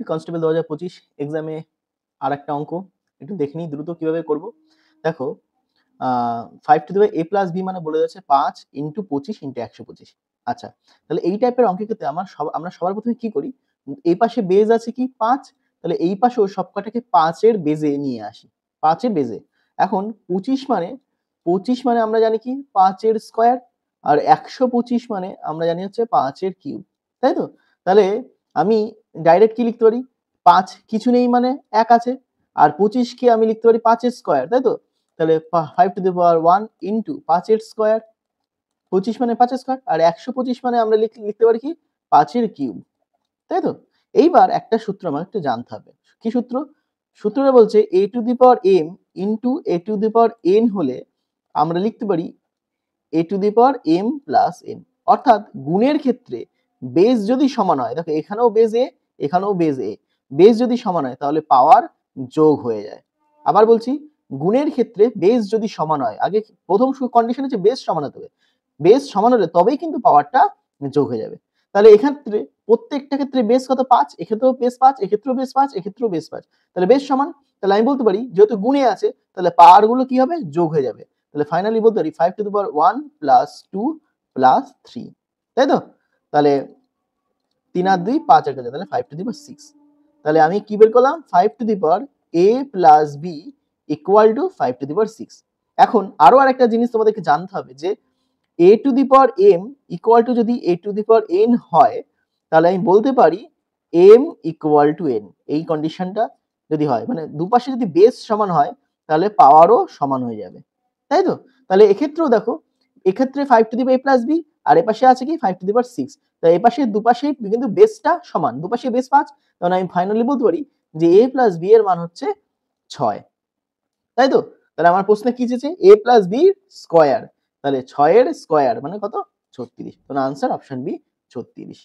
Constable 2025 এক্সামে আরেকটা অঙ্ক একটু দেখে নিই দ্রুত কিভাবে করব। দেখো 5 to the power a plus b মানে বলে যাচ্ছে 5 ইন্টু 25 ইন্টু 125। আচ্ছা, তাহলে এই টাইপের অঙ্কের ক্ষেত্রে আমরা সবার প্রথমে কি করি, এই পাশে বেজ আছে কি 5, তাহলে এই পাশেও সবকটাকে 5 এর বেজে নিয়ে আসি, 5 এর বেজে। এখন 25 মানে আমরা জানি কি 5 এর স্কয়ার, আর 125 মানে আমরা জানি হচ্ছে 5 এর কিউব, তাই তো? তাহলে আমি ডাইরেক্ট কি লিখতে পারি, 5 কিছু নেই মানে 1 আছে, আর 25 কে আমি লিখতে পারি 5 এর স্কয়ার, তাই তো? তাহলে 5 টু দি পাওয়ার 1 ইন্টু 5 এর স্কয়ার, 25 মানে 5 এর স্কয়ার, আর 125 মানে আমরা লিখতে পারি কি 5 এর কিউব, তাই তো? এইবার একটা সূত্র আমাকে একটু জানতে হবে। কি সূত্র? সূত্রটা বলছে a two the power m into a two the power n হলে আমরা লিখতে পারি a two the power m plus n। অর্থাৎ গুণের ক্ষেত্রে বেস যদি সমান হয়, দেখো এখানেও বেস a, এখানেও বেস a, বেস যদি সমান হয় তাহলে পাওয়ার যোগ হয়ে যায়। আবার বলছি, গুণের ক্ষেত্রে বেস যদি সমান হয়, আগে প্রথম কন্ডিশন হচ্ছে বেস সমান হতে হবে, বেস সমান হলে তবেই কিন্তু পাওয়ারটা যোগ হয়ে যাবে। তাহলে এক্ষেত্রে প্রত্যেকটা ক্ষেত্রে বেস কত 5, এক্ষেত্রেও বেস 5, এক্ষেত্রেও বেস 5, এক্ষেত্রেও বেস 5, তাহলে বেস সমান। তাহলে আমি বলতে পারি যেহেতু গুণে আছে তাহলে পাওয়ার গুলো কি হবে, যোগ হয়ে যাবে। তাহলে ফাইনালি বলতে পারি 5 to the power 1 plus 2 plus 3, তাই তো? তাহলে 3 আর 2 5 আর 4, তাহলে 5 টু দি পাওয়ার 6। তাহলে আমি কি বের করলাম, 5 to the power a plus b equal to 5 to the power 6। এখন আরো আরেকটা জিনিস তোমাদেরকে জানতে হবে যে a two the power m equal to যদি a two the power n হয়, তাহলে আমি বলতে পারি m ইকুয়াল টু n। এই কন্ডিশনটা যদি হয়, মানে দুপাশে যদি বেস সমান হয় তাহলে পাওয়ারও সমান হয়ে যাবে, তাই তো? তাহলে এক্ষেত্রেও দেখো, এক্ষেত্রে 5 to the power a plus b, আর এপাশে আছে কি 5 টু দি পাওয়ার 6। তাই এপাশে দুপাশেই কিন্তু বেসটা সমান, দুপাশে বেস 5, তাহলে আমি ফাইনালি বলতে পারি যে a প্লাস b এর মান হচ্ছে 6, তাই তো? তাহলে আমার প্রশ্নে কি চেয়েছে, a প্লাস b স্কয়ার, তাহলে 6 এর স্কয়ার মানে কত, 36। তো আনসার অপশন বি 36।